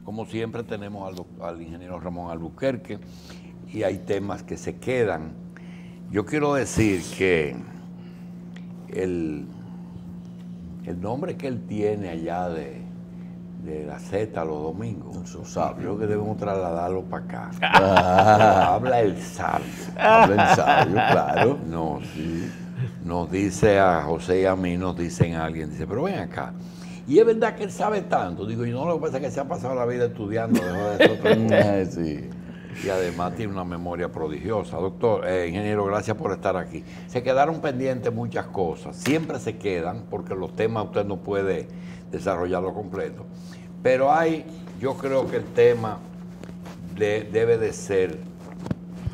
Como siempre tenemos al ingeniero Ramón Albuquerque y hay temas que se quedan. Yo quiero decir que el nombre que él tiene allá de la Z los domingos, yo creo que debemos trasladarlo para acá. Habla el sabio. Habla el sabio, claro. No, sí. Nos dice a José y a mí, nos dicen a alguien, dice, pero ven acá. Y es verdad que él sabe tanto. Digo, y no, lo que pasa es que se ha pasado la vida estudiando. Sí. Y además tiene una memoria prodigiosa. Doctor, ingeniero, gracias por estar aquí. Se quedaron pendientes muchas cosas. Siempre se quedan porque los temas usted no puede desarrollarlo completo. Pero yo creo que el tema debe de ser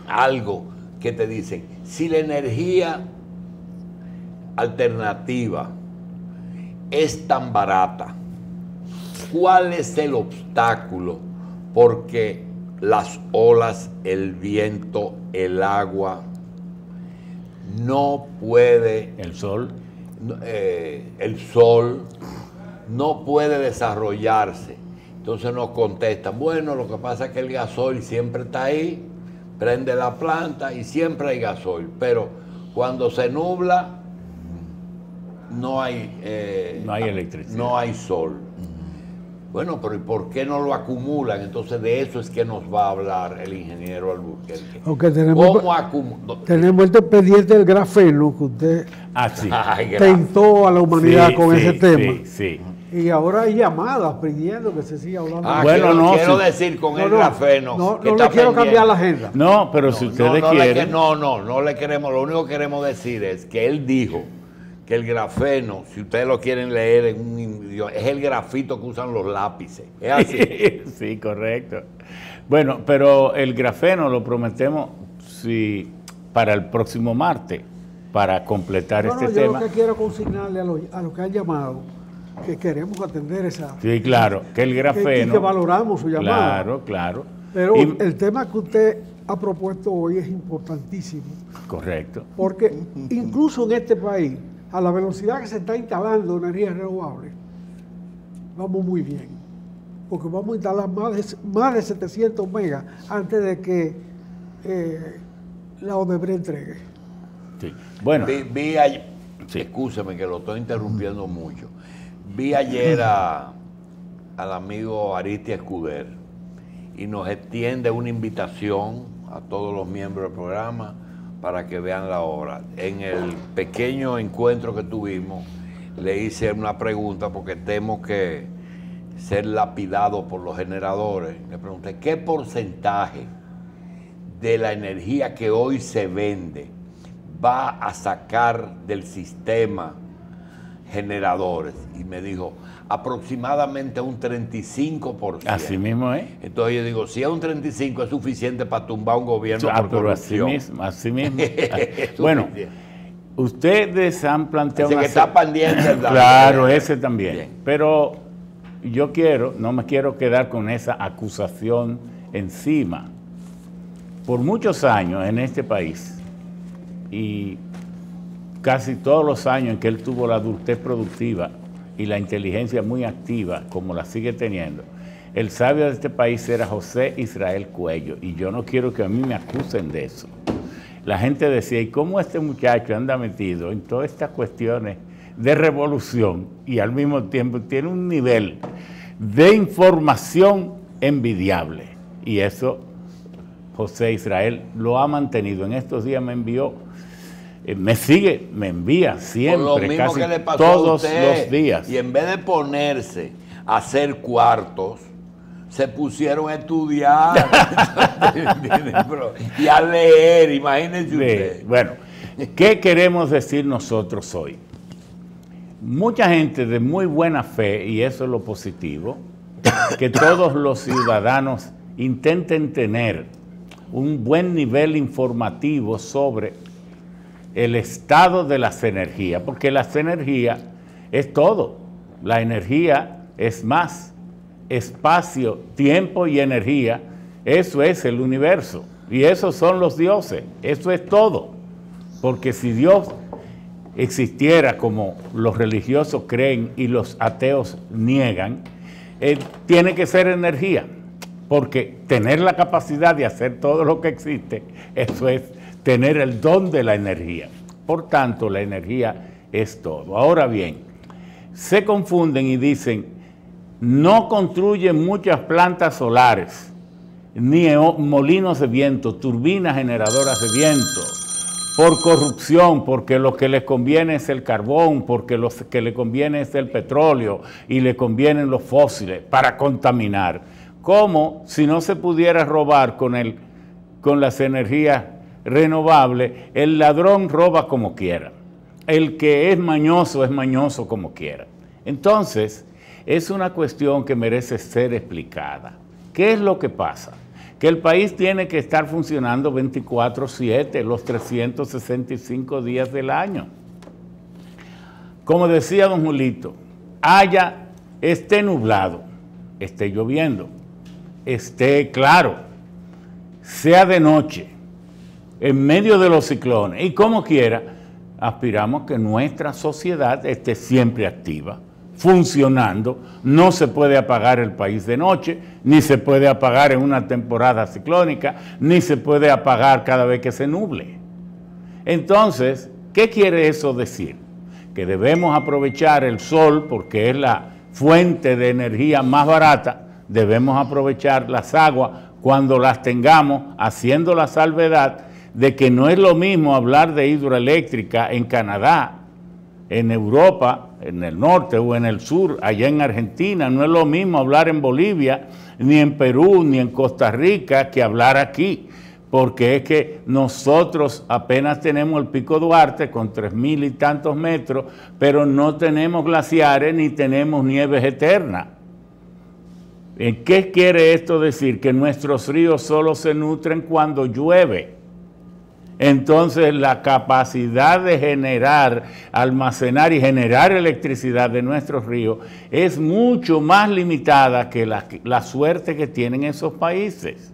algo que te dicen, si la energía alternativa es tan barata, ¿cuál es el obstáculo? Porque las olas, el viento, el agua, no puede... El sol. El sol no puede desarrollarse. Entonces nos contestan, bueno, lo que pasa es que el gasoil siempre está ahí, prende la planta y siempre hay gasoil, pero cuando se nubla no hay electricidad. No hay sol. Bueno, pero ¿y por qué no lo acumulan? Entonces de eso es que nos va a hablar el ingeniero Albuquerque. Aunque tenemos este pendiente del grafeno que usted tentó a la humanidad con ese tema. Sí. Y ahora hay llamadas pidiendo que se siga hablando. Bueno, quiero decir con el grafeno. No le quiero cambiar la agenda. No, pero si ustedes quieren. No le queremos. Lo único que queremos decir es que él dijo que el grafeno, si ustedes lo quieren leer en un idioma, es el grafito que usan los lápices. ¿Es así? Sí, correcto. Bueno, pero el grafeno lo prometemos para el próximo martes, para completar este tema. Yo lo que quiero consignarle a los que han llamado, que queremos atender esa... Sí, claro, que el grafeno... Que valoramos su llamada. Claro. Pero el tema que usted ha propuesto hoy es importantísimo. Correcto. Porque incluso en este país, a la velocidad que se está instalando energías renovables, vamos muy bien. Porque vamos a instalar más de 700 megas antes de que la Odebrecht entregue. Sí. Bueno. Vi ayer, excúseme que lo estoy interrumpiendo mucho. Vi ayer al amigo Aristi Escuder y nos extiende una invitación a todos los miembros del programa para que vean la obra. En el pequeño encuentro que tuvimos, le hice una pregunta porque temo que ser lapidado por los generadores. Le pregunté, ¿qué porcentaje de la energía que hoy se vende va a sacar del sistema generadores? Y me dijo, aproximadamente un 35%. Así mismo es. Entonces yo digo, si es un 35% es suficiente para tumbar un gobierno por pero corrupción. Así mismo. Bueno, ustedes han planteado que está pendiente. Claro, ese también. Bien. Pero no me quiero quedar con esa acusación encima. Por muchos años en este país, y casi todos los años en que él tuvo la adultez productiva y la inteligencia muy activa, como la sigue teniendo, el sabio de este país era José Israel Cuello, y yo no quiero que a mí me acusen de eso. La gente decía, ¿y cómo este muchacho anda metido en todas estas cuestiones de revolución y al mismo tiempo tiene un nivel de información envidiable? Y eso José Israel lo ha mantenido. En estos días me envió, me envía siempre, por lo mismo casi que le pasó todos a usted, los días. Y en vez de ponerse a hacer cuartos, se pusieron a estudiar y a leer, imagínense usted. Bueno, ¿qué queremos decir nosotros hoy? Mucha gente de muy buena fe, y eso es lo positivo, que todos los ciudadanos intenten tener un buen nivel informativo sobre el estado de las energías, porque las energías es todo. La energía es más espacio, tiempo y energía. Eso es el universo y esos son los dioses. Eso es todo, porque si Dios existiera como los religiosos creen y los ateos niegan, tiene que ser energía, porque tener la capacidad de hacer todo lo que existe, eso es tener el don de la energía. Por tanto, la energía es todo. Ahora bien, se confunden y dicen, no construyen muchas plantas solares, ni molinos de viento, turbinas generadoras de viento, por corrupción, porque lo que les conviene es el carbón, porque lo que les conviene es el petróleo y le convienen los fósiles para contaminar. Como si no se pudiera robar con las energías renovables, el ladrón roba como quiera. El que es mañoso como quiera. Entonces, es una cuestión que merece ser explicada. ¿Qué es lo que pasa? Que el país tiene que estar funcionando 24/7, los 365 días del año. Como decía don Julito, esté nublado, esté lloviendo, esté claro, sea de noche, en medio de los ciclones, y como quiera, aspiramos que nuestra sociedad esté siempre activa, funcionando. No se puede apagar el país de noche, ni se puede apagar en una temporada ciclónica, ni se puede apagar cada vez que se nuble. Entonces, ¿qué quiere eso decir? Que debemos aprovechar el sol porque es la fuente de energía más barata, debemos aprovechar las aguas cuando las tengamos, haciendo la salvedad de que no es lo mismo hablar de hidroeléctrica en Canadá, en Europa, en el norte o en el sur, allá en Argentina. No es lo mismo hablar en Bolivia, ni en Perú, ni en Costa Rica, que hablar aquí, porque es que nosotros apenas tenemos el Pico Duarte con 3.000 y tantos metros, pero no tenemos glaciares ni tenemos nieves eternas. ¿Qué quiere esto decir? Que nuestros ríos solo se nutren cuando llueve. Entonces la capacidad de generar, almacenar y generar electricidad de nuestros ríos es mucho más limitada que la suerte que tienen esos países.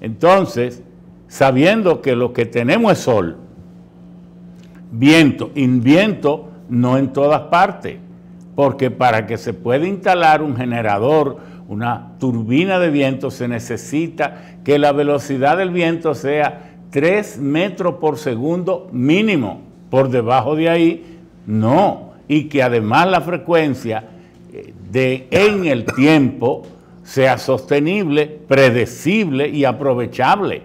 Entonces, sabiendo que lo que tenemos es sol, viento, y viento no en todas partes, porque para que se pueda instalar un generador, una turbina de viento, se necesita que la velocidad del viento sea 3 metros por segundo mínimo. Por debajo de ahí, no. Y que además la frecuencia en el tiempo sea sostenible, predecible y aprovechable.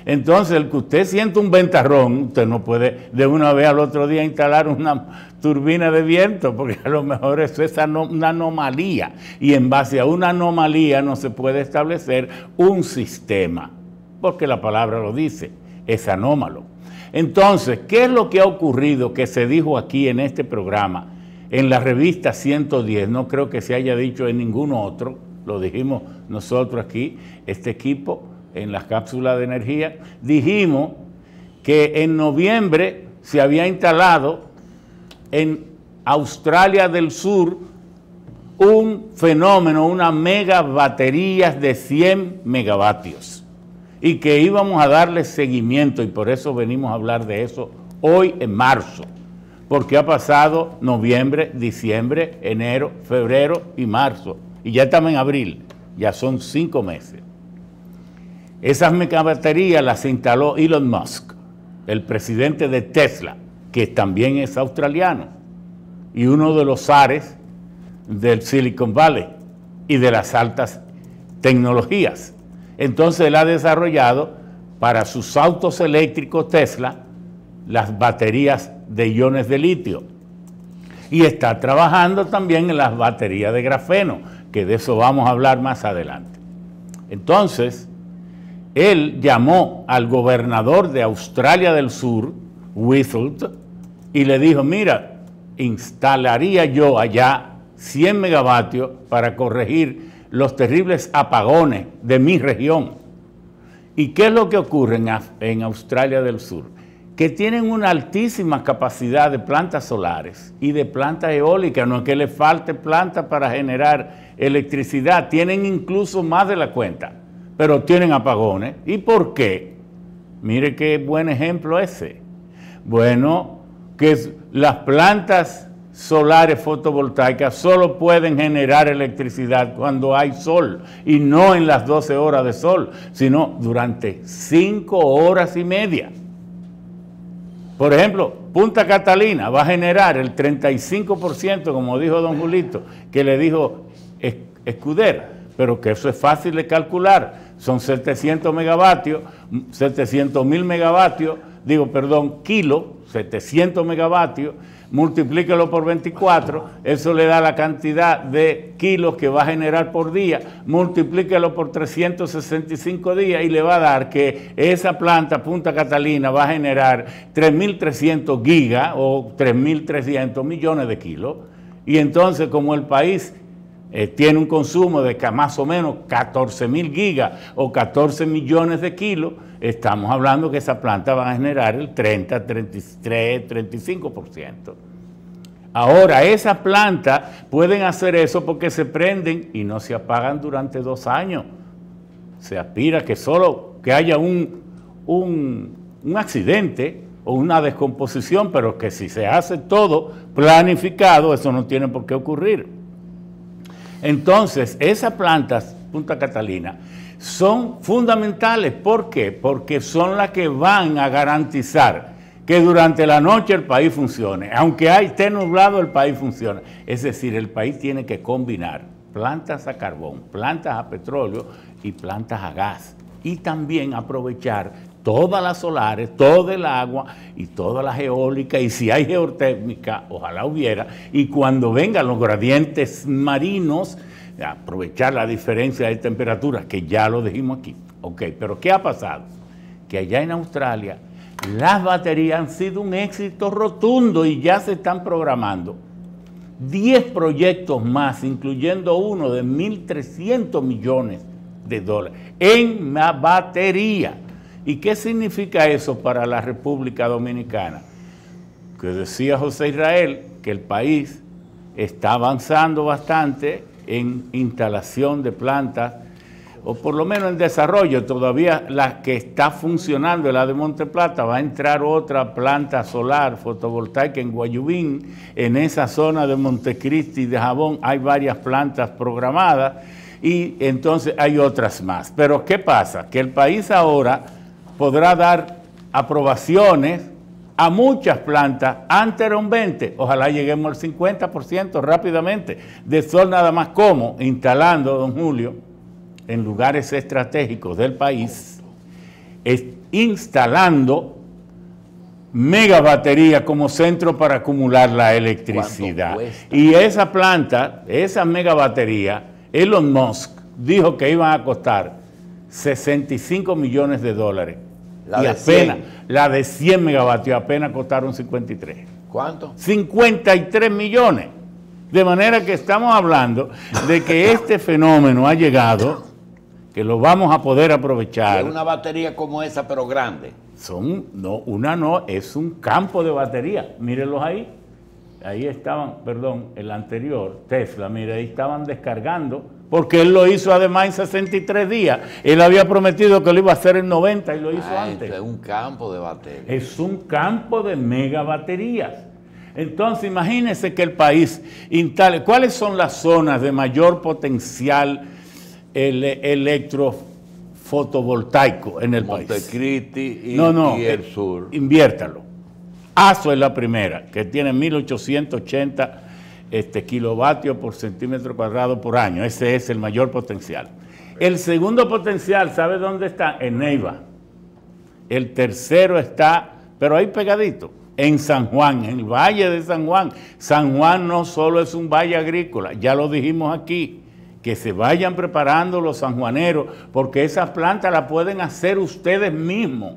Entonces, el que usted siente un ventarrón, usted no puede de una vez al otro día instalar una turbina de viento, porque a lo mejor eso es una anomalía. Y en base a una anomalía no se puede establecer un sistema, porque la palabra lo dice. Es anómalo. Entonces, ¿qué es lo que ha ocurrido que se dijo aquí en este programa, en la revista 110? No creo que se haya dicho en ningún otro, lo dijimos nosotros aquí, este equipo, en las cápsulas de energía. Dijimos que en noviembre se había instalado en Australia del Sur un fenómeno, una mega baterías de 100 megavatios. Y que íbamos a darle seguimiento, y por eso venimos a hablar de eso hoy en marzo, porque ha pasado noviembre, diciembre, enero, febrero y marzo, y ya estamos en abril, ya son 5 meses. Esas megabaterías las instaló Elon Musk, el presidente de Tesla, que también es australiano, y uno de los zares del Silicon Valley y de las altas tecnologías. Entonces él ha desarrollado para sus autos eléctricos Tesla las baterías de iones de litio. Y está trabajando también en las baterías de grafeno, que de eso vamos a hablar más adelante. Entonces, él llamó al gobernador de Australia del Sur, Whistled, y le dijo, mira, instalaría yo allá 100 megavatios para corregir los terribles apagones de mi región. ¿Y qué es lo que ocurre en Australia del Sur? Que tienen una altísima capacidad de plantas solares y de plantas eólicas. No es que les falte planta para generar electricidad, tienen incluso más de la cuenta, pero tienen apagones. ¿Y por qué? Mire qué buen ejemplo ese. Bueno, que las plantas solares fotovoltaicas solo pueden generar electricidad cuando hay sol, y no en las 12 horas de sol, sino durante 5 horas y media. Por ejemplo, Punta Catalina va a generar el 35%, como dijo don Julito, que le dijo Escuder, pero que eso es fácil de calcular. Son 700 megavatios, 700.000 megavatios, kilos, 700 megavatios, multiplíquelo por 24, eso le da la cantidad de kilos que va a generar por día, multiplíquelo por 365 días y le va a dar que esa planta Punta Catalina va a generar 3.300 gigas o 3.300 millones de kilos. Y entonces, como el país tiene un consumo de más o menos 14.000 gigas o 14 millones de kilos, estamos hablando que esa planta va a generar el 30, 33, 35%. Ahora, esas plantas pueden hacer eso porque se prenden y no se apagan durante 2 años. Se aspira que solo que haya un accidente o una descomposición, pero que si se hace todo planificado, eso no tiene por qué ocurrir. Entonces, esas plantas, Punta Catalina, son fundamentales. ¿Por qué? Porque son las que van a garantizar que durante la noche el país funcione. Aunque esté nublado, el país funciona. Es decir, el país tiene que combinar plantas a carbón, plantas a petróleo y plantas a gas. Y también aprovechar todas las solares, todo el agua y todas las eólicas, y si hay geotérmica, ojalá hubiera, y cuando vengan los gradientes marinos, aprovechar la diferencia de temperaturas, que ya lo dijimos aquí. Ok, pero ¿qué ha pasado? Que allá en Australia las baterías han sido un éxito rotundo y ya se están programando 10 proyectos más, incluyendo uno de 1.300 millones de dólares en la batería. ¿Y qué significa eso para la República Dominicana? Que decía José Israel que el país está avanzando bastante en instalación de plantas, o por lo menos en desarrollo. Todavía la que está funcionando, la de Monte Plata, va a entrar otra planta solar fotovoltaica en Guayubín. En esa zona de Montecristi y de Jabón hay varias plantas programadas, y entonces hay otras más. Pero ¿qué pasa? Que el país ahora podrá dar aprobaciones a muchas plantas. Antes era un 20%, ojalá lleguemos al 50% rápidamente, de sol nada más. ¿Cómo? Instalando, don Julio, en lugares estratégicos del país, instalando mega baterías como centro para acumular la electricidad. Y esa planta, esa mega batería, Elon Musk dijo que iban a costar 65 millones de dólares. Y apenas, la de 100 megavatios apenas costaron 53. ¿Cuánto? 53 millones. De manera que estamos hablando de que este fenómeno ha llegado, que lo vamos a poder aprovechar. ¿Es una batería como esa, pero grande? Es un campo de batería. Mírenlos ahí. Ahí estaban, el anterior, Tesla, mire, ahí estaban descargando, porque él lo hizo además en 63 días. Él había prometido que lo iba a hacer en 90 y lo hizo antes. Es un campo de baterías. Es un campo de mega baterías. Entonces, imagínense que el país instale. ¿Cuáles son las zonas de mayor potencial electrofotovoltaico en el país? Montecristi y el sur. Inviértalo. ASO es la primera, que tiene 1.880 kilovatios por centímetro cuadrado por año. Ese es el mayor potencial. El segundo potencial, ¿sabe dónde está? En Neiva. El tercero está, pero ahí pegadito, en San Juan, en el Valle de San Juan. San Juan no solo es un valle agrícola, ya lo dijimos aquí, que se vayan preparando los sanjuaneros, porque esas plantas las pueden hacer ustedes mismos.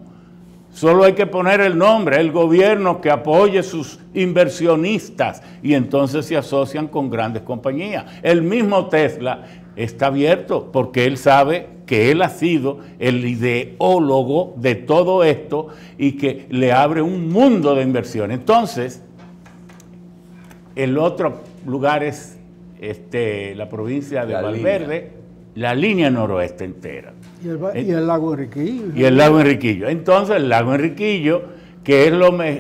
Solo hay que poner el nombre, el gobierno que apoye sus inversionistas, y entonces se asocian con grandes compañías. El mismo Tesla está abierto porque él sabe que él ha sido el ideólogo de todo esto y que le abre un mundo de inversión. Entonces, el otro lugar es la provincia de Valverde, la línea noroeste entera. Y el lago Enriquillo. Y el lago Enriquillo. Entonces, el lago Enriquillo, que es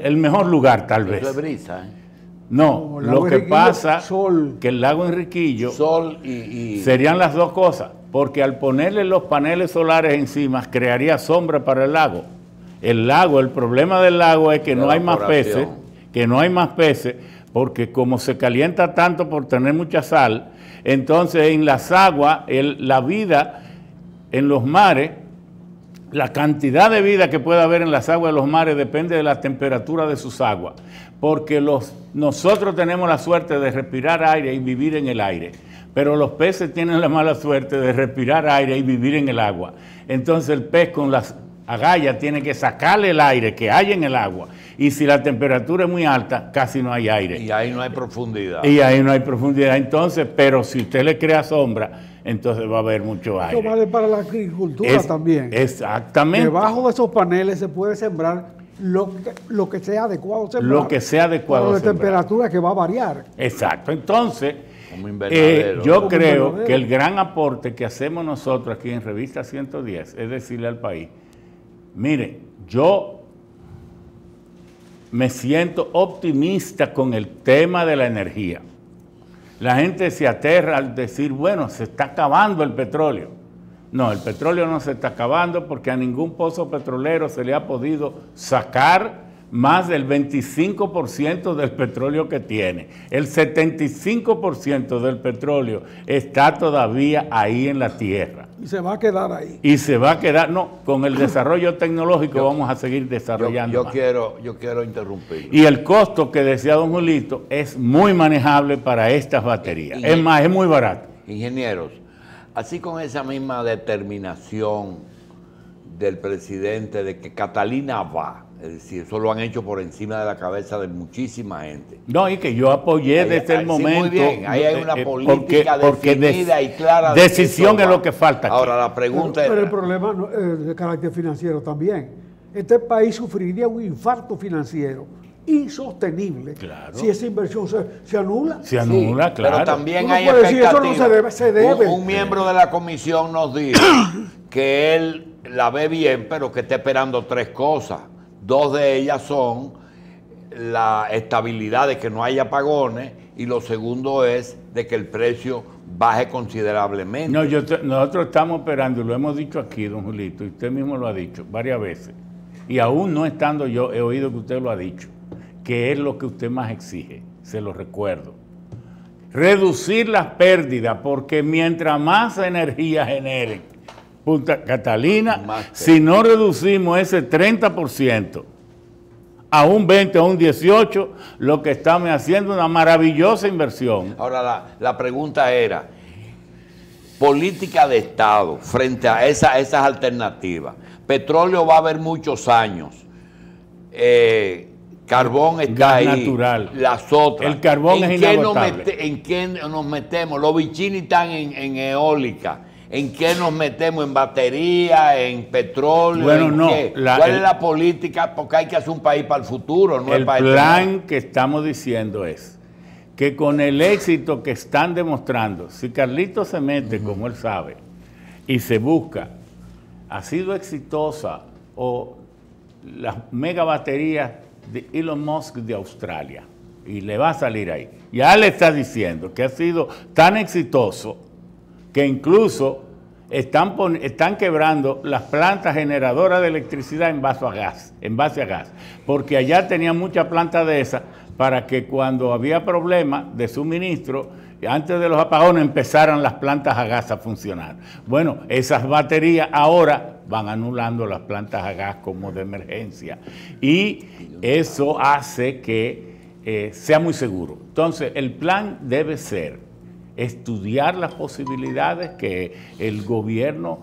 el mejor lugar, tal vez. Eso es brisa, ¿eh? No, el lo lago que Enriquillo, pasa sol. que el lago Enriquillo Sol y serían las dos cosas, porque al ponerle los paneles solares encima crearía sombra para el lago. El problema del lago es que no hay más peces, porque como se calienta tanto por tener mucha sal, entonces en las aguas, la vida en los mares, la cantidad de vida que puede haber en las aguas de los mares depende de la temperatura de sus aguas, porque nosotros tenemos la suerte de respirar aire y vivir en el aire, pero los peces tienen la mala suerte de respirar aire y vivir en el agua. Entonces el pez con las agallas tiene que sacarle el aire que hay en el agua, y si la temperatura es muy alta, casi no hay aire. y ahí no hay profundidad. Entonces, pero si usted le crea sombra, entonces va a haber mucho aire. Esto vale para la agricultura también. Exactamente. Debajo de esos paneles se puede sembrar lo que sea adecuado sembrar. Lo que sea adecuado para la sembrar. temperatura que va a variar. Exacto. Entonces, Como invernadero. yo Como creo invernadero. que el gran aporte que hacemos nosotros aquí en Revista 110 es decirle al país, mire, yo me siento optimista con el tema de la energía. La gente se aterra al decir, bueno, se está acabando el petróleo. No, el petróleo no se está acabando porque a ningún pozo petrolero se le ha podido sacar más del 25% del petróleo que tiene. El 75% del petróleo está todavía ahí en la tierra. Y se va a quedar ahí. Y se va a quedar, no, con el desarrollo tecnológico vamos a seguir desarrollando Yo más. quiero interrumpir. Y el costo que decía don Julito es muy manejable para estas baterías. Y- Es más, es muy barato. Ingenieros, así con esa misma determinación del presidente de que Catalina va, es decir, eso lo han hecho por encima de la cabeza de muchísima gente. No, y que yo apoyé Ahí- desde el sí, momento. muy bien, ahí hay una política porque definida y clara. de decisión que es eso lo que va. falta aquí. Ahora, la pregunta Pero el es... problema de carácter financiero también. Este país sufriría un infarto financiero insostenible Claro. si esa inversión se anula. Se anula, Sí, claro. pero también Uno hay puede decir, eso no expectativas. se debe. Un miembro de la comisión nos dijo que él la ve bien, pero que está esperando tres cosas. Dos de ellas son la estabilidad de que no haya apagones y lo segundo es de que el precio baje considerablemente. No, nosotros estamos esperando, y lo hemos dicho aquí, don Julito, y usted mismo lo ha dicho varias veces, y aún no estando yo, he oído que usted lo ha dicho, que es lo que usted más exige, se lo recuerdo. Reducir las pérdidas, porque mientras más energía generen Punta Catalina, Más si no reducimos ese 30%, a un 20, a un 18, lo que estamos haciendo es una maravillosa inversión. Ahora, la pregunta era, política de Estado frente a esas alternativas. Petróleo va a haber muchos años. Carbón está Gas ahí. natural. Las otras. El carbón es inagotable. ¿En qué nos metemos? Los bichini están en eólica. ¿En qué nos metemos? ¿En batería? ¿En petróleo? Bueno, ¿En no, qué? ¿Cuál es la política? Porque hay que hacer un país para el futuro, no El es para plan que estamos diciendo es que con el éxito que están demostrando, si Carlito se mete, como él sabe, y se busca, ha sido exitosa o las megabaterías de Elon Musk de Australia, y le va a salir ahí. Ya le está diciendo que ha sido tan exitoso que incluso están quebrando las plantas generadoras de electricidad en base a gas, porque allá tenían muchas plantas de esas para que cuando había problemas de suministro, antes de los apagones empezaran las plantas a gas a funcionar. Bueno, esas baterías ahora van anulando las plantas a gas como de emergencia y eso hace que sea muy seguro. Entonces, el plan debe ser estudiar las posibilidades que el gobierno,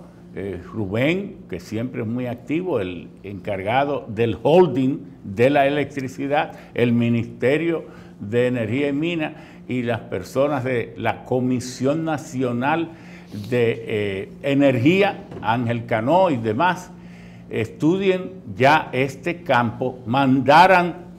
Rubén, que siempre es muy activo, el encargado del holding de la electricidad, el Ministerio de Energía y Minas y las personas de la Comisión Nacional de Energía, Ángel Cano y demás, estudien ya este campo, mandaran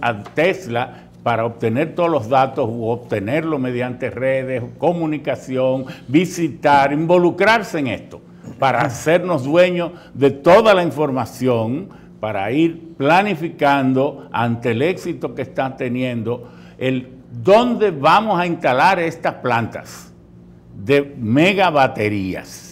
a Tesla para obtener todos los datos u obtenerlo mediante redes, comunicación, visitar, involucrarse en esto, para hacernos dueños de toda la información, para ir planificando ante el éxito que están teniendo ¿Dónde vamos a instalar estas plantas de megabaterías?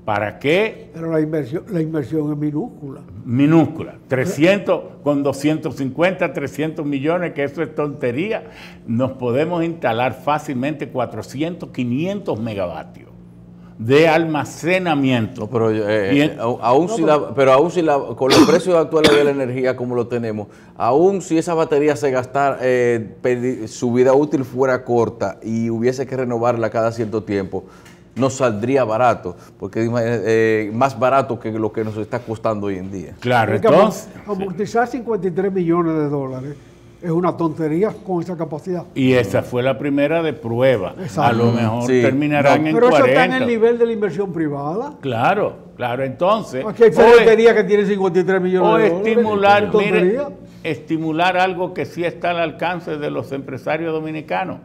¿Para qué? Pero la inversión es minúscula. Minúscula. 300, con 250, 300 millones, que eso es tontería, nos podemos instalar fácilmente 400, 500 megavatios de almacenamiento. No, pero con los precios actuales de la energía como lo tenemos, aún si esa batería se gastara, su vida útil fuera corta y hubiese que renovarla cada cierto tiempo, nos saldría barato, porque es más barato que lo que nos está costando hoy en día. Claro, entonces... Amortizar 53 millones de dólares es una tontería con esa capacidad. Y esa fue la primera de prueba. Exacto. A lo mejor terminarán en pero 40. Pero eso está en el nivel de la inversión privada. Claro, entonces... Aquí hay ferretería que tiene 53 millones de dólares. Estimular algo que sí está al alcance de los empresarios dominicanos,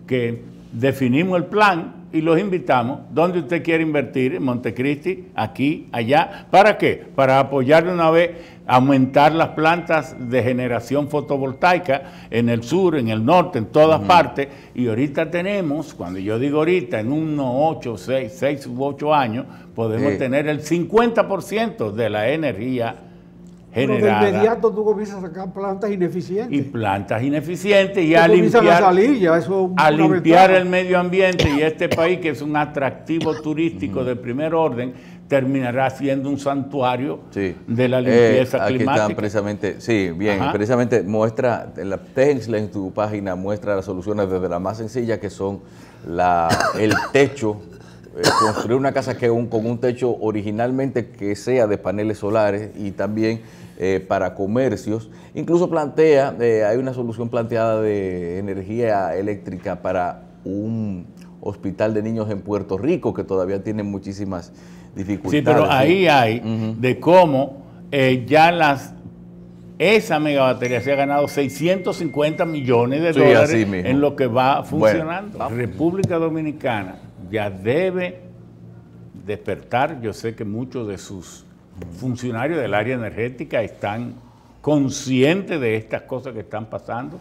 que definimos el plan y los invitamos. ¿Dónde usted quiere invertir? En Montecristi, aquí, allá. ¿Para qué? Para apoyar de una vez, aumentar las plantas de generación fotovoltaica en el sur, en el norte, en todas partes. Y ahorita tenemos, cuando yo digo ahorita, en unos 6 u 8 años, podemos tener el 50% de la energía generada. Pero de inmediato tú comienzas a sacar plantas ineficientes. Y plantas ineficientes y a limpiar el medio ambiente, y este país, que es un atractivo turístico de primer orden, terminará siendo un santuario de la limpieza climática. Aquí están precisamente, precisamente muestra, Tejensle en tu página muestra las soluciones desde la más sencilla, que son el techo, construir una casa con un techo originalmente que sea de paneles solares, y también para comercios. Incluso hay una solución planteada de energía eléctrica para un hospital de niños en Puerto Rico, que todavía tiene muchísimas dificultades. Sí, pero ahí hay de cómo esa megabatería se ha ganado 650 millones de dólares en lo que va funcionando. Bueno, República Dominicana ya debe despertar. Yo sé que muchos de sus funcionarios del área energética están conscientes de estas cosas que están pasando,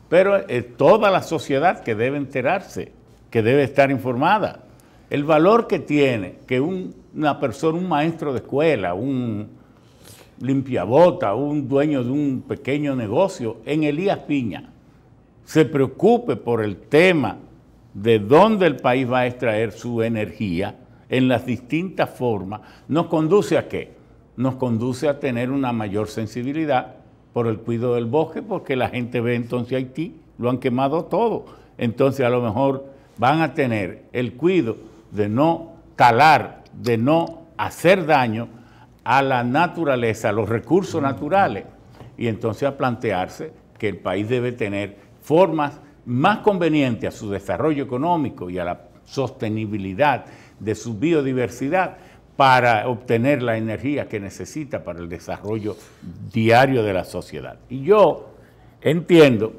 pero es toda la sociedad que debe enterarse, que debe estar informada. El valor que tiene que una persona, un maestro de escuela, un limpiabota, un dueño de un pequeño negocio en Elías Piña, se preocupe por el tema de dónde el país va a extraer su energía en las distintas formas, ¿nos conduce a qué? Nos conduce a tener una mayor sensibilidad por el cuidado del bosque, porque la gente ve entonces Haití, lo han quemado todo. Entonces a lo mejor van a tener el cuidado de no talar, de no hacer daño a la naturaleza, a los recursos naturales, y entonces a plantearse que el país debe tener formas más convenientes a su desarrollo económico y a la sostenibilidad de su biodiversidad para obtener la energía que necesita para el desarrollo diario de la sociedad. Y yo entiendo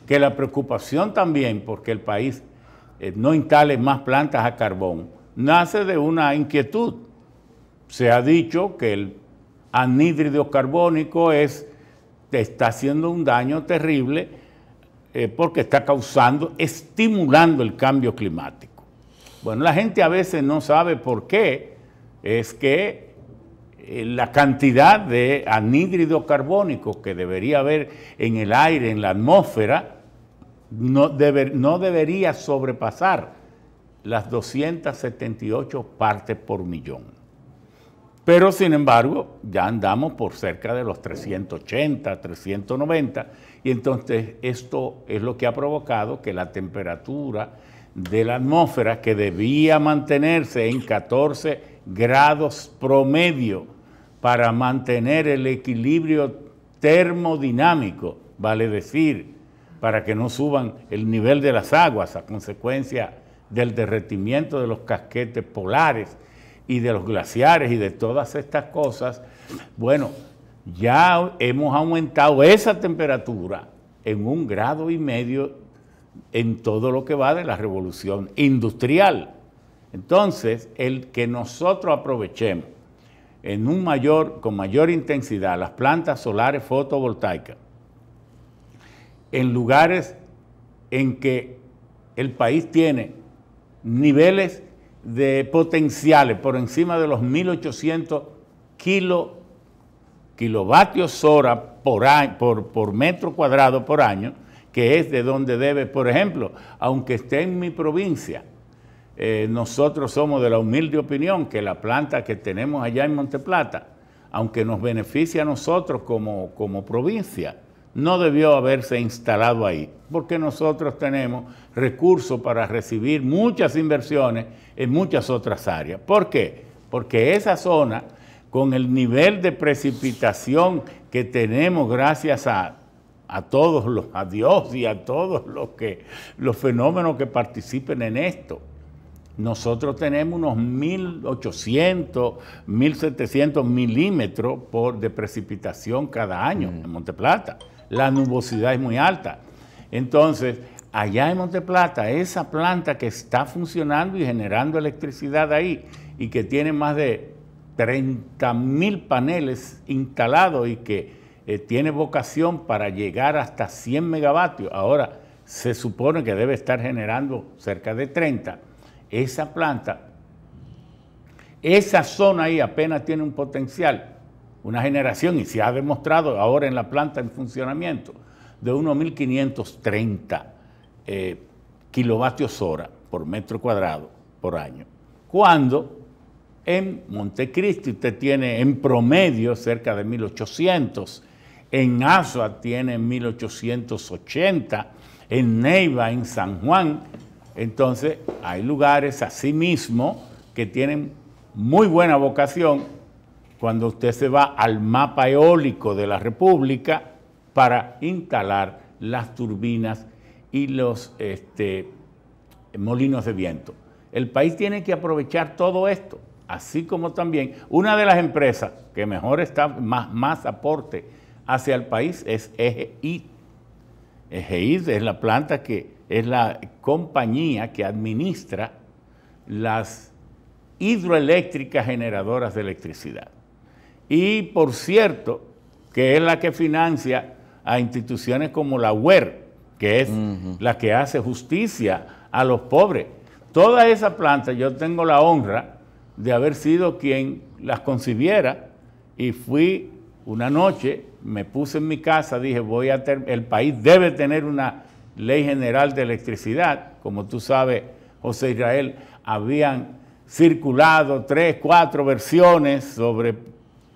que la preocupación también porque el país no instale más plantas a carbón nace de una inquietud. Se ha dicho que el anhídrido carbónico está haciendo un daño terrible porque está estimulando el cambio climático. Bueno, la gente a veces no sabe por qué. Es que la cantidad de anhídrido carbónico que debería haber en el aire, en la atmósfera, no debería sobrepasar las 278 partes por millón. Pero, sin embargo, ya andamos por cerca de los 380, 390, y entonces esto es lo que ha provocado que la temperatura de la atmósfera, que debía mantenerse en 14 grados promedio para mantener el equilibrio termodinámico, vale decir, para que no suban el nivel de las aguas a consecuencia del derretimiento de los casquetes polares y de los glaciares y de todas estas cosas. Bueno, ya hemos aumentado esa temperatura en 1,5 grados en todo lo que va de la revolución industrial. Entonces, el que nosotros aprovechemos con mayor intensidad las plantas solares fotovoltaicas en lugares en que el país tiene niveles de potenciales por encima de los 1.800 kilovatios hora por metro cuadrado por año, que es de donde debe, por ejemplo, aunque esté en mi provincia, nosotros somos de la humilde opinión que la planta que tenemos allá en Monteplata, aunque nos beneficia a nosotros como provincia, no debió haberse instalado ahí, porque nosotros tenemos recursos para recibir muchas inversiones en muchas otras áreas. ¿Por qué? Porque esa zona, con el nivel de precipitación que tenemos gracias a Dios y a todos los fenómenos que participen en esto, nosotros tenemos unos 1.800, 1.700 milímetros de precipitación cada año en Monteplata. La nubosidad es muy alta. Entonces, allá en Monteplata, esa planta que está funcionando y generando electricidad ahí y que tiene más de 30.000 paneles instalados y que tiene vocación para llegar hasta 100 megavatios, ahora se supone que debe estar generando cerca de 30. Esa planta, esa zona ahí apenas tiene un potencial, una generación, y se ha demostrado ahora en la planta en funcionamiento, de unos 1.530 kilovatios hora por metro cuadrado por año. Cuando en Montecristi usted tiene en promedio cerca de 1.800, en Azua tiene 1.880, en Neiva, en San Juan. Entonces, hay lugares así mismo que tienen muy buena vocación cuando usted se va al mapa eólico de la República para instalar las turbinas y los molinos de viento. El país tiene que aprovechar todo esto, así como también una de las empresas que mejor está, más aporte hacia el país es EGID. EGID es la planta que es la compañía que administra las hidroeléctricas generadoras de electricidad. Y por cierto, que es la que financia a instituciones como la UER, que es la que hace justicia a los pobres. Toda esa planta yo tengo la honra de haber sido quien las concibiera, y fui una noche, me puse en mi casa, dije, el país debe tener una ley general de electricidad. Como tú sabes, José Israel, habían circulado 3, 4 versiones sobre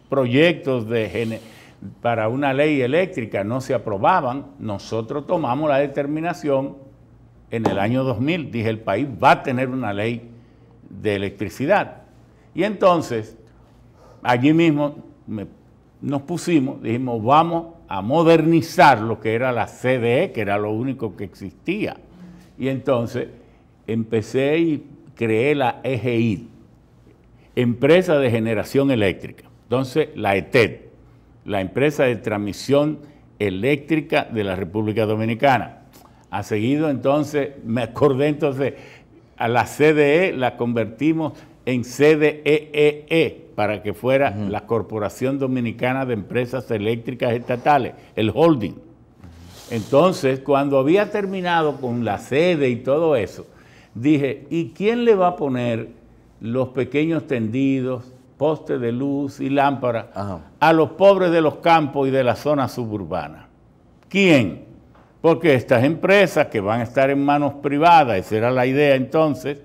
proyectos para una ley eléctrica, no se aprobaban. Nosotros tomamos la determinación en el año 2000, dije, el país va a tener una ley de electricidad. Y entonces, allí mismo nos pusimos, dijimos, vamos a modernizar lo que era la CDE, que era lo único que existía. Y entonces empecé y creé la EGID, Empresa de Generación Eléctrica. Entonces, la ETED, la Empresa de Transmisión Eléctrica de la República Dominicana. Ha seguido, entonces, me acordé entonces, a la CDE la convertimos en CDEE, para que fuera la Corporación Dominicana de Empresas Eléctricas Estatales, el holding. Entonces, cuando había terminado con la sede y todo eso, dije, ¿y quién le va a poner los pequeños tendidos, postes de luz y lámparas a los pobres de los campos y de las zonas suburbanas? ¿Quién? Porque estas empresas que van a estar en manos privadas, esa era la idea entonces,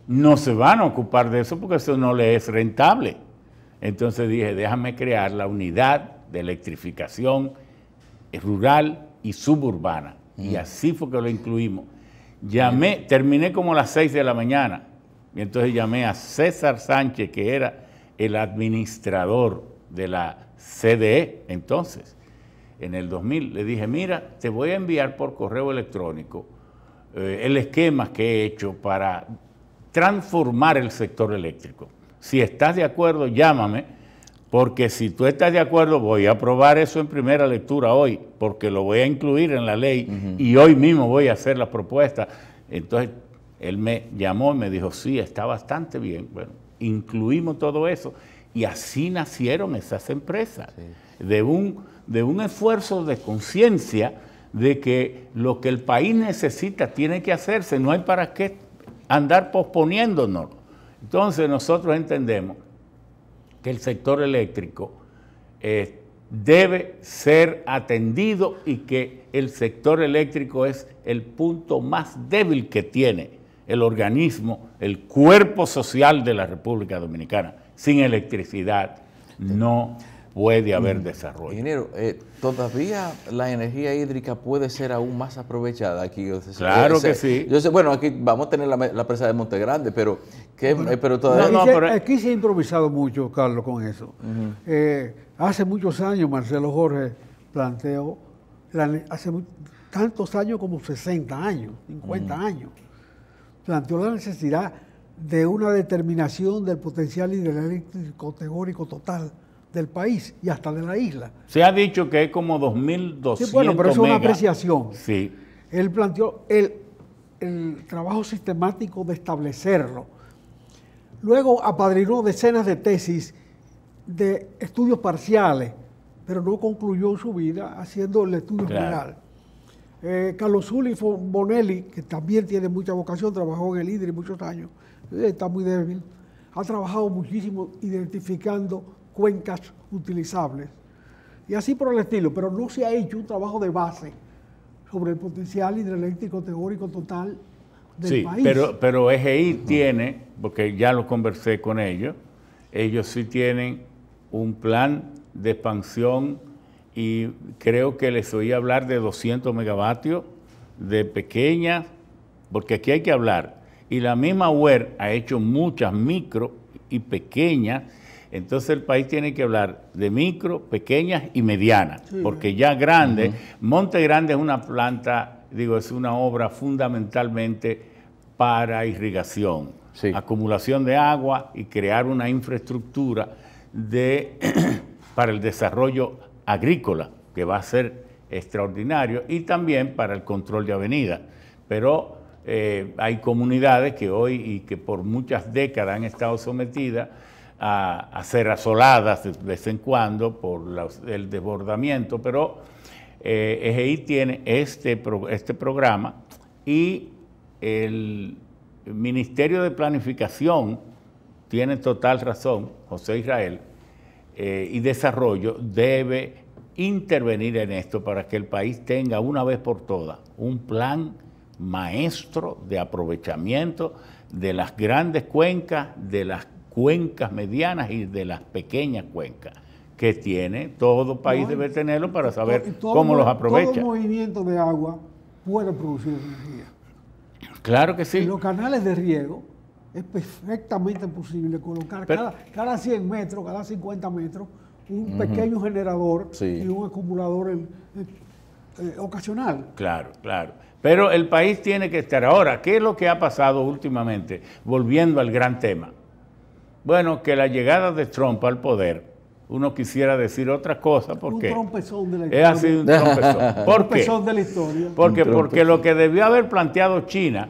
no se van a ocupar de eso porque eso no les es rentable. Entonces dije, déjame crear la unidad de electrificación rural y suburbana. Y así fue que lo incluimos. Terminé como a las 6 de la mañana, y entonces llamé a César Sánchez, que era el administrador de la CDE entonces, en el 2000. Le dije, mira, te voy a enviar por correo electrónico el esquema que he hecho para transformar el sector eléctrico. Si estás de acuerdo, llámame, porque si tú estás de acuerdo, voy a aprobar eso en primera lectura hoy, porque lo voy a incluir en la ley y hoy mismo voy a hacer la propuesta. Entonces, él me llamó y me dijo, sí, está bastante bien. Bueno, incluimos todo eso y así nacieron esas empresas, de un esfuerzo de conciencia de que lo que el país necesita tiene que hacerse, no hay para qué andar posponiéndonos. Entonces nosotros entendemos que el sector eléctrico debe ser atendido y que el sector eléctrico es el punto más débil que tiene el organismo, el cuerpo social de la República Dominicana. Sin electricidad no puede haber desarrollo. Ingeniero, ¿todavía la energía hídrica puede ser aún más aprovechada aquí? Claro que sí. Yo sé, bueno, aquí vamos a tener la presa de Monte Grande, pero, pero todavía... Aquí se ha improvisado mucho, Carlos, con eso. Hace muchos años Marcelo Jorge planteó, hace tantos años como 60 años, 50 años, planteó la necesidad de una determinación del potencial hidroeléctrico teórico total del país y hasta de la isla. Se ha dicho que es como 2.200 sí, bueno, pero eso es una apreciación. Sí. Él planteó el trabajo sistemático de establecerlo. Luego apadrinó decenas de tesis de estudios parciales, pero no concluyó en su vida haciendo el estudio general. Carlos Zuli Bonelli, que también tiene mucha vocación, trabajó en el IDRI muchos años, está muy débil, ha trabajado muchísimo identificando cuencas utilizables y así por el estilo, pero no se ha hecho un trabajo de base sobre el potencial hidroeléctrico teórico total del país. Pero EGI tiene, porque ya lo conversé con ellos sí tienen un plan de expansión y creo que les oí hablar de 200 megavatios de pequeñas, porque aquí hay que hablar. Y la misma UER ha hecho muchas micro y pequeñas, entonces el país tiene que hablar de micro, pequeñas y medianas, sí, porque ya grande, Monte Grande es una planta, es una obra fundamentalmente para irrigación, sí, acumulación de agua y crear una infraestructura para el desarrollo agrícola, que va a ser extraordinario, y también para el control de avenidas. Pero hay comunidades que hoy y que por muchas décadas han estado sometidas a ser asoladas de vez en cuando por el desbordamiento, pero EGI tiene este programa y el Ministerio de Planificación tiene total razón, José Israel, y Desarrollo debe intervenir en esto para que el país tenga una vez por todas un plan maestro de aprovechamiento de las grandes cuencas, de las cuencas medianas y de las pequeñas cuencas que tiene, todo país debe tenerlo para saber cómo los aprovecha. Todo movimiento de agua puede producir energía. Claro que sí. En los canales de riego es perfectamente posible colocar cada 100 metros, cada 50 metros, un pequeño generador y un acumulador ocasional. Claro, claro. Pero el país tiene que estar. Ahora, ¿qué es lo que ha pasado últimamente? Volviendo al gran tema. Bueno, que la llegada de Trump al poder, uno quisiera decir otra cosa, porque un trompezón de la historia. Ha sido un trompezón. ¿Por qué? Trompezón de la historia. Porque lo que debió haber planteado China,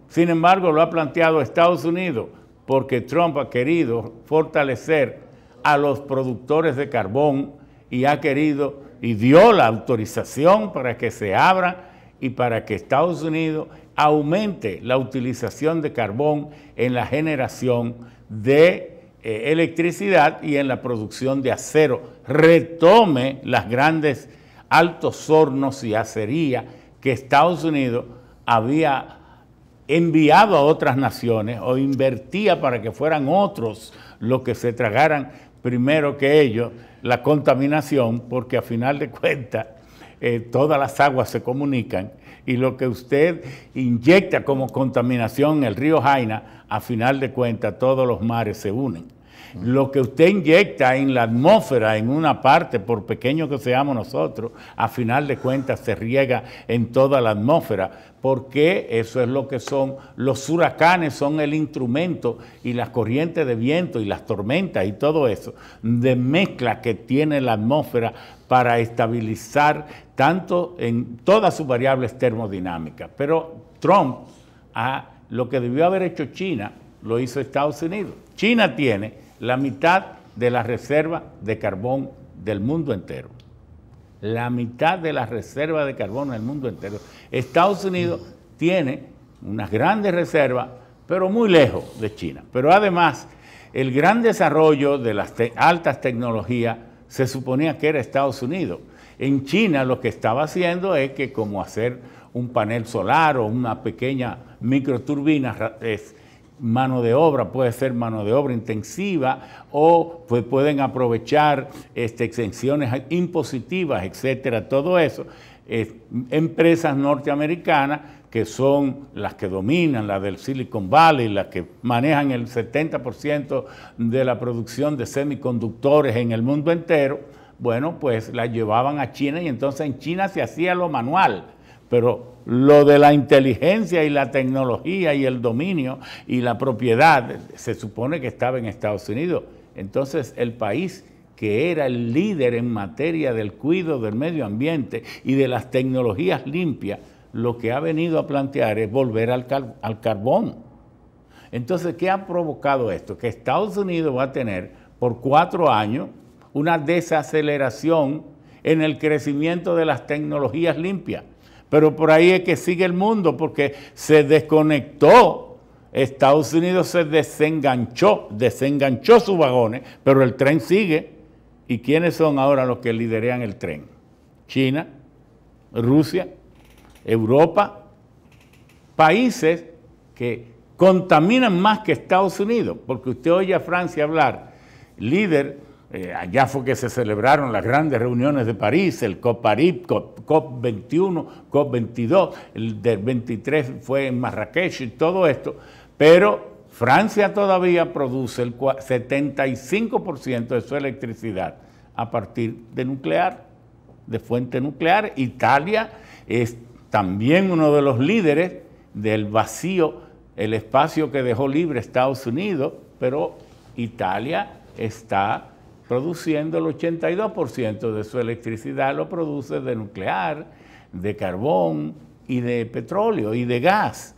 sin embargo, lo ha planteado Estados Unidos, porque Trump ha querido fortalecer a los productores de carbón y ha querido y dio la autorización para que se abran y para que Estados Unidos aumente la utilización de carbón en la generación de electricidad y en la producción de acero, retome las grandes altos hornos y acería que Estados Unidos había enviado a otras naciones o invertía para que fueran otros los que se tragaran primero que ellos la contaminación, porque a final de cuentas todas las aguas se comunican y lo que usted inyecta como contaminación en el río Jaina, a final de cuentas todos los mares se unen. Lo que usted inyecta en la atmósfera en una parte, por pequeño que seamos nosotros, a final de cuentas se riega en toda la atmósfera, porque eso es lo que son los huracanes, son el instrumento y las corrientes de viento y las tormentas y todo eso, de mezcla que tiene la atmósfera para estabilizar tanto en todas sus variables termodinámicas. Pero Trump, lo que debió haber hecho China, lo hizo Estados Unidos. China tiene la mitad de la reserva de carbón del mundo entero. la mitad de las reservas de carbono del mundo entero. Estados Unidos tiene unas grandes reservas, pero muy lejos de China. Pero además, el gran desarrollo de las altas tecnologías se suponía que era Estados Unidos. En China lo que estaba haciendo es que, como hacer un panel solar o una pequeña microturbina, es mano de obra, puede ser mano de obra intensiva, o pues pueden aprovechar exenciones impositivas, etcétera, todo eso. Empresas norteamericanas que son las que dominan, las del Silicon Valley, las que manejan el 70% de la producción de semiconductores en el mundo entero, bueno, pues la llevaban a China y entonces en China se hacía lo manual, pero lo de la inteligencia y la tecnología y el dominio y la propiedad se supone que estaba en Estados Unidos. Entonces el país que era el líder en materia del cuidado del medio ambiente y de las tecnologías limpias, lo que ha venido a plantear es volver al carbón. Entonces, ¿qué ha provocado esto? Que Estados Unidos va a tener por 4 años una desaceleración en el crecimiento de las tecnologías limpias. Pero por ahí es que sigue el mundo, porque se desconectó. Estados Unidos se desenganchó sus vagones, pero el tren sigue. ¿Y quiénes son ahora los que lideran el tren? China, Rusia, Europa, países que contaminan más que Estados Unidos, porque usted oye a Francia hablar, líder, allá fue que se celebraron las grandes reuniones de París, el COP21, COP22, el del 23 fue en Marrakech y todo esto, pero Francia todavía produce el 75% de su electricidad a partir de nuclear, de fuente nuclear. Italia es también uno de los líderes del vacío, el espacio que dejó libre Estados Unidos, pero Italia está produciendo el 82% de su electricidad, lo produce de nuclear, de carbón y de petróleo y de gas.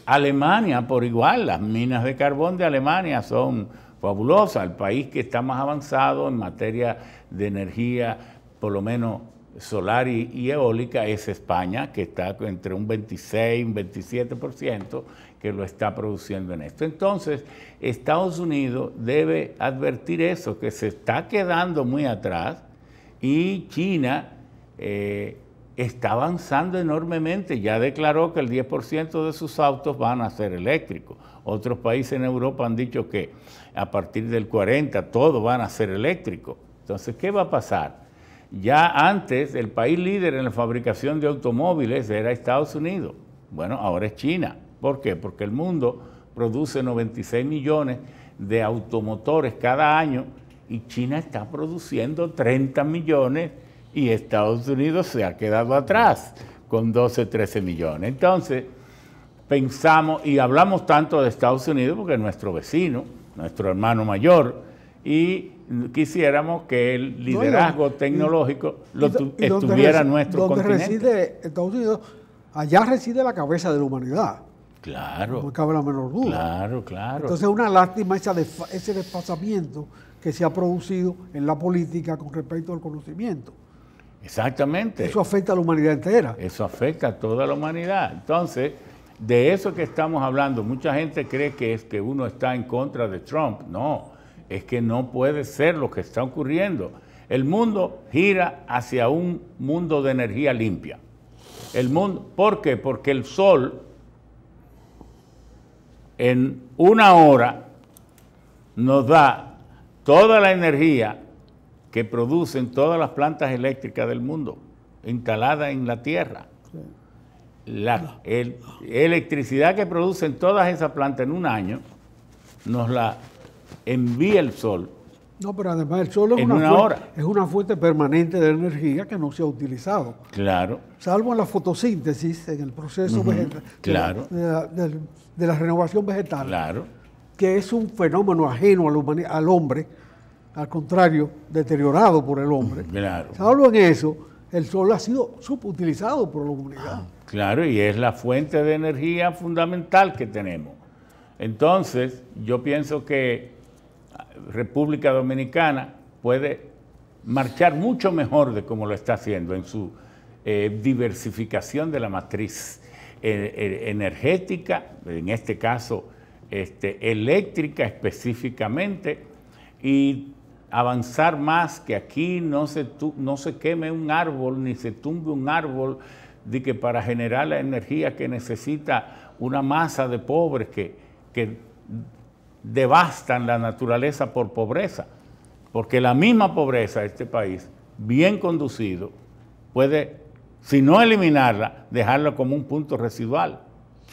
Alemania por igual, las minas de carbón de Alemania son fabulosas, el país que está más avanzado en materia de energía, por lo menos solar y eólica, es España, que está entre un 26 y un 27% que lo está produciendo en esto. Entonces, Estados Unidos debe advertir eso, que se está quedando muy atrás, y China está avanzando enormemente. Ya declaró que el 10% de sus autos van a ser eléctricos. Otros países en Europa han dicho que a partir del 40 todos van a ser eléctricos. Entonces, ¿qué va a pasar? Ya antes el país líder en la fabricación de automóviles era Estados Unidos. Bueno, ahora es China. ¿Por qué? Porque el mundo produce 96 millones de automotores cada año y China está produciendo 30 millones y Estados Unidos se ha quedado atrás con 12, 13 millones. Entonces, pensamos y hablamos tanto de Estados Unidos porque es nuestro vecino, nuestro hermano mayor, y quisiéramos que el liderazgo tecnológico estuviera en nuestro continente. Donde reside Estados Unidos, allá reside la cabeza de la humanidad. Claro. No cabe la menor duda. Claro, claro. Entonces es una lástima ese desfasamiento que se ha producido en la política con respecto al conocimiento. Exactamente. Eso afecta a la humanidad entera. Eso afecta a toda la humanidad. Entonces, de eso que estamos hablando, mucha gente cree que es que uno está en contra de Trump. No, es que no puede ser lo que está ocurriendo. El mundo gira hacia un mundo de energía limpia. El mundo, ¿por qué? Porque el sol en 1 hora nos da toda la energía que producen todas las plantas eléctricas del mundo, instaladas en la Tierra. La electricidad que producen todas esas plantas en 1 año, nos la envía el sol. No, pero además el sol es una fuente permanente de energía que no se ha utilizado. Claro. Salvo en la fotosíntesis, en el proceso vegetal, claro. de la renovación vegetal, claro, que es un fenómeno ajeno al hombre, al contrario, deteriorado por el hombre. Claro. Salvo en eso, el sol ha sido subutilizado por la humanidad. Claro, y es la fuente de energía fundamental que tenemos. Entonces, yo pienso que República Dominicana puede marchar mucho mejor de como lo está haciendo en su diversificación de la matriz energética, en este caso eléctrica específicamente, y avanzar más, que aquí no se queme un árbol ni se tumbe un árbol, de que para generar la energía que necesita una masa de pobres que devastan la naturaleza por pobreza, porque la misma pobreza de este país, bien conducido, puede, si no eliminarla, dejarla como un punto residual.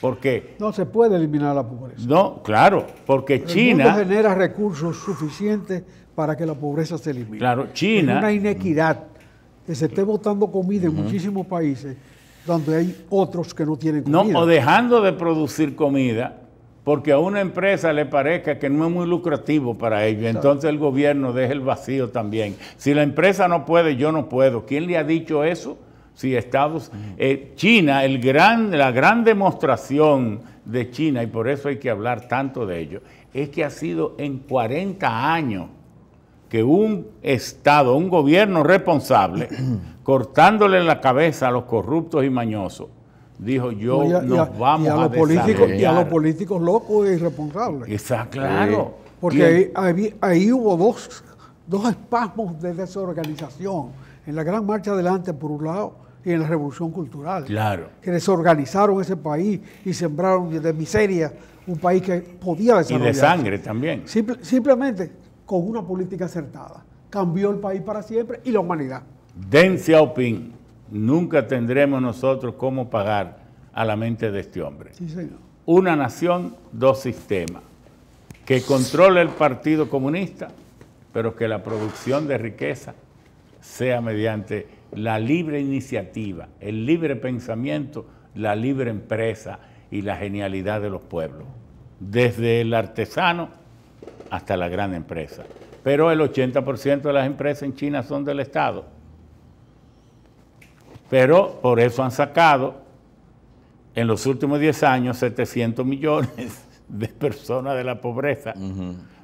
Porque no se puede eliminar la pobreza. No, claro, porque China... El mundo genera recursos suficientes para que la pobreza se elimine. Claro, China... Es una inequidad que se esté botando comida en muchísimos países donde hay otros que no tienen comida. No, o dejando de producir comida porque a una empresa le parezca que no es muy lucrativo para ellos. Entonces el gobierno deja el vacío también. Si la empresa no puede, yo no puedo. ¿Quién le ha dicho eso? Si China, la gran demostración de China, y por eso hay que hablar tanto de ello, es que ha sido en 40 años que un Estado, un gobierno responsable, cortándole la cabeza a los corruptos y mañosos, dijo nos vamos a desarrollar. Y a los políticos locos e irresponsables. Está claro. Porque ahí hubo dos espasmos de desorganización. En la Gran Marcha Adelante, por un lado, y en la Revolución Cultural. Claro. Que desorganizaron ese país y sembraron de miseria un país que podía desarrollarse. Y de sangre también. Simplemente con una política acertada. Cambió el país para siempre y la humanidad. Deng Xiaoping, nunca tendremos nosotros cómo pagar a la mente de este hombre. Sí, señor. Una nación, dos sistemas. Que controle el Partido Comunista, pero que la producción de riqueza sea mediante la libre iniciativa, el libre pensamiento, la libre empresa y la genialidad de los pueblos, desde el artesano hasta la gran empresa. Pero el 80% de las empresas en China son del Estado. Pero por eso han sacado en los últimos 10 años 700 millones de personas de la pobreza.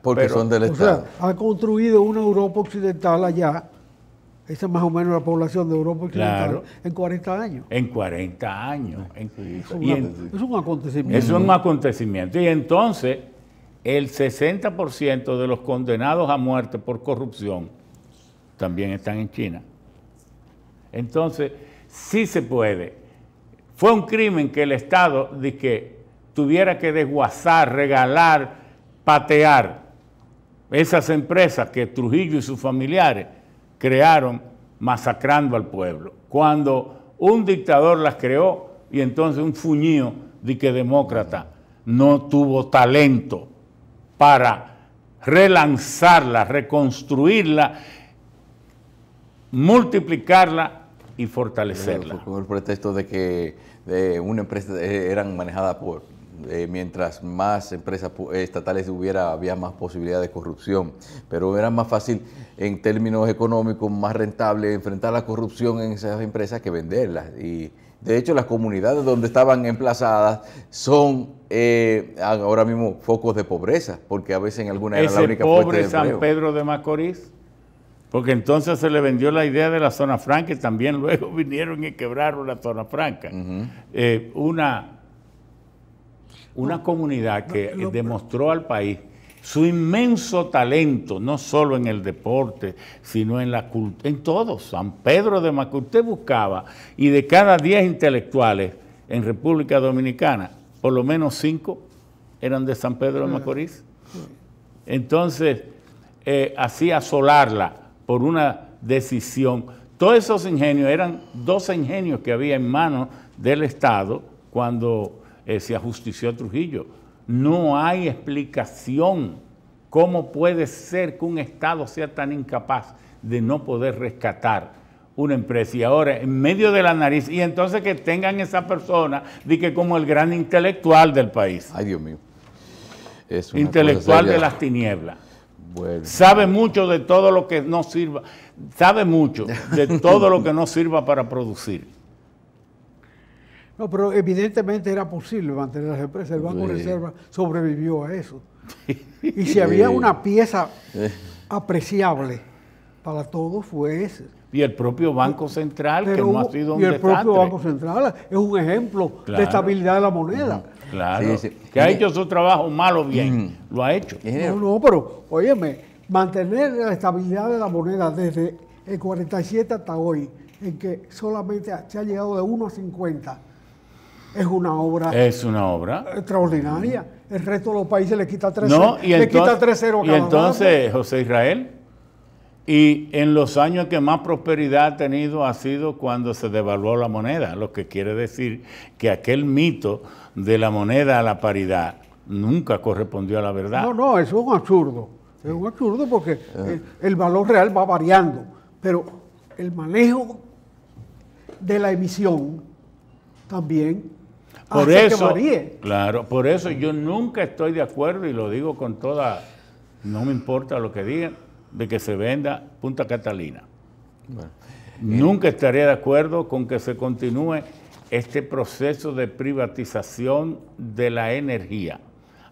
Porque son del Estado. O sea, ha construido una Europa occidental allá. Esa es más o menos la población de Europa occidental, claro, en 40 años. En 40 años. Es un acontecimiento. Es un acontecimiento. Y entonces, el 60% de los condenados a muerte por corrupción también están en China. Entonces, sí se puede. Fue un crimen que el Estado tuviera que desguazar, regalar, patear esas empresas que Trujillo y sus familiares crearon masacrando al pueblo, cuando un dictador las creó y entonces un fuñío demócrata no tuvo talento para relanzarla, reconstruirla, multiplicarla y fortalecerla. Con el pretexto de que una empresa eran manejadas mientras más empresas estatales hubiera, había más posibilidad de corrupción, pero era más fácil en términos económicos, más rentable enfrentar la corrupción en esas empresas que venderlas. Y de hecho las comunidades donde estaban emplazadas son ahora mismo focos de pobreza, porque a veces en alguna era la única fuente de empleo. San Pedro de Macorís, porque entonces se le vendió la idea de la zona franca y también luego vinieron y quebraron la zona franca. Una comunidad que demostró al país su inmenso talento, no solo en el deporte, sino en la cultura, en todo. San Pedro de Macorís, usted buscaba, y de cada 10 intelectuales en República Dominicana, por lo menos 5 eran de San Pedro de Macorís. Entonces, así asolarla por una decisión. Todos esos ingenios eran 12 ingenios que había en manos del Estado cuando se ajustició Trujillo. No hay explicación cómo puede ser que un Estado sea tan incapaz de no poder rescatar una empresa. Y ahora, en medio de la nariz, y entonces que tengan esa persona como el gran intelectual del país. Ay, Dios mío. Intelectual de las tinieblas. Bueno. Sabe mucho de todo lo que no sirva. Sabe mucho de todo lo que no sirva para producir. No, pero evidentemente era posible mantener las empresas. El Banco de Reserva sobrevivió a eso. Y si había una pieza apreciable para todos fue ese. Y el propio Banco Central, Pero que no ha sido un y el desastre. propio Banco Central es un ejemplo Claro. de estabilidad de la moneda. Claro, Sí, sí. que ha hecho su trabajo mal o bien, lo ha hecho. No, pero, óyeme, mantener la estabilidad de la moneda desde el 47 hasta hoy, en que solamente se ha llegado de 1 a 50, es una obra Es una obra. extraordinaria. El resto de los países le quita 3-0 No, y le quita entonces, 3-0 a y cada entonces José Israel, y en los años que más prosperidad ha tenido ha sido cuando se devaluó la moneda, lo que quiere decir que aquel mito de la moneda a la paridad nunca correspondió a la verdad. No, eso es un absurdo. Es un absurdo porque el valor real va variando, pero el manejo de la emisión también Por hace eso, que varíe. claro, por eso yo nunca estoy de acuerdo, y lo digo con toda, no me importa lo que digan, de que se venda Punta Catalina. Bueno, Nunca estaré de acuerdo con que se continúe este proceso de privatización de la energía.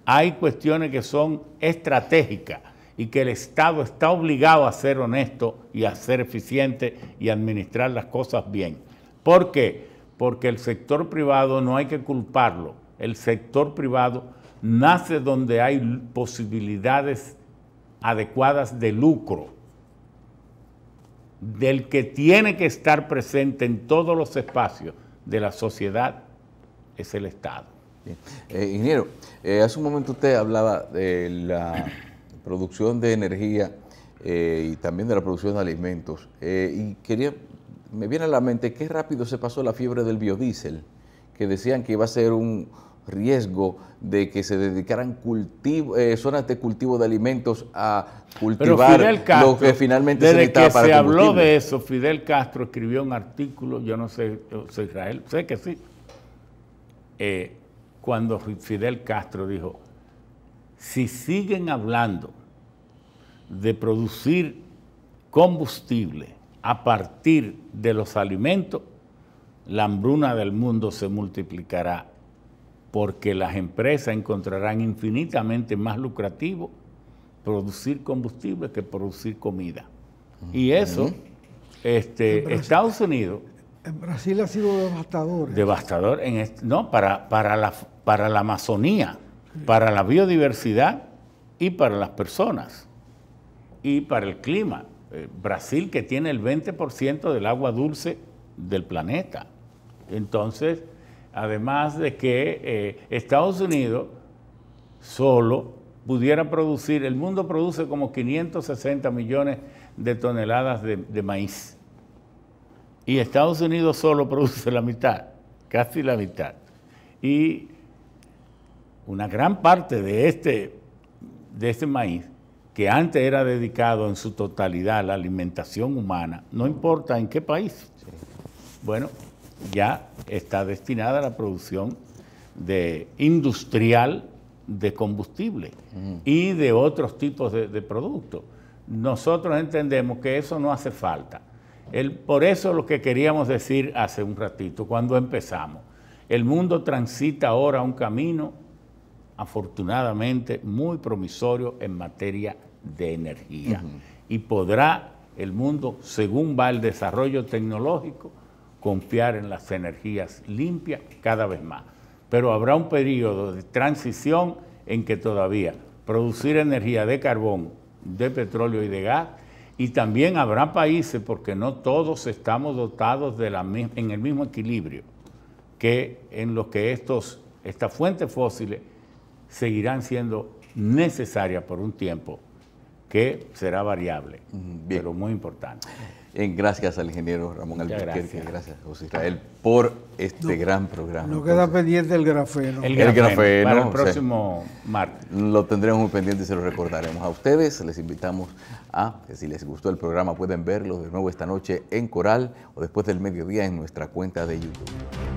Hay cuestiones que son estratégicas y que el Estado está obligado a ser honesto y a ser eficiente y administrar las cosas bien. ¿Por qué? Porque el sector privado no hay que culparlo. El sector privado nace donde hay posibilidades adecuadas de lucro. Del que tiene que estar presente en todos los espacios de la sociedad es el Estado. bien. Ingeniero, hace un momento usted hablaba de la producción de energía y también de la producción de alimentos. Y me viene a la mente qué rápido se pasó la fiebre del biodiesel, que decían que iba a ser un riesgo de que se dedicaran zonas de cultivo de alimentos a cultivar lo que finalmente se necesitaba para desde que se combustible. habló de eso, Fidel Castro escribió un artículo, yo no sé, Israel, sé que sí, cuando Fidel Castro dijo, si siguen hablando de producir combustible a partir de los alimentos, la hambruna del mundo se multiplicará, porque las empresas encontrarán infinitamente más lucrativo producir combustible que producir comida. Y eso, Estados Unidos, En Brasil ha sido devastador. devastador, para la Amazonía, para la biodiversidad y para las personas y para el clima. Brasil, que tiene el 20% del agua dulce del planeta. Entonces, además de que Estados Unidos solo pudiera producir, el mundo produce como 560 millones de toneladas de maíz. Y Estados Unidos solo produce la mitad, casi la mitad. Y una gran parte de este maíz, que antes era dedicado en su totalidad a la alimentación humana, no importa en qué país, bueno, ya está destinada a la producción industrial de combustible y de otros tipos de productos. Nosotros entendemos que eso no hace falta. Por eso lo que queríamos decir hace un ratito, cuando empezamos, el mundo transita ahora un camino afortunadamente muy promisorio en materia de energía. Y podrá el mundo, según va el desarrollo tecnológico, confiar en las energías limpias cada vez más. Pero habrá un periodo de transición en que todavía producir energía de carbón, de petróleo y de gas, y también habrá países, porque no todos estamos dotados en el mismo equilibrio, que en los que estas fuentes fósiles seguirán siendo necesarias por un tiempo que será variable, pero muy importante. Gracias al ingeniero Ramón Albuquerque, gracias. José Israel, por este gran programa. No queda pendiente el grafeno. El grafeno para el o sea, próximo martes. Lo tendremos muy pendiente y se lo recordaremos a ustedes. Les invitamos a que si les gustó el programa pueden verlo de nuevo esta noche en Coral o después del mediodía en nuestra cuenta de YouTube.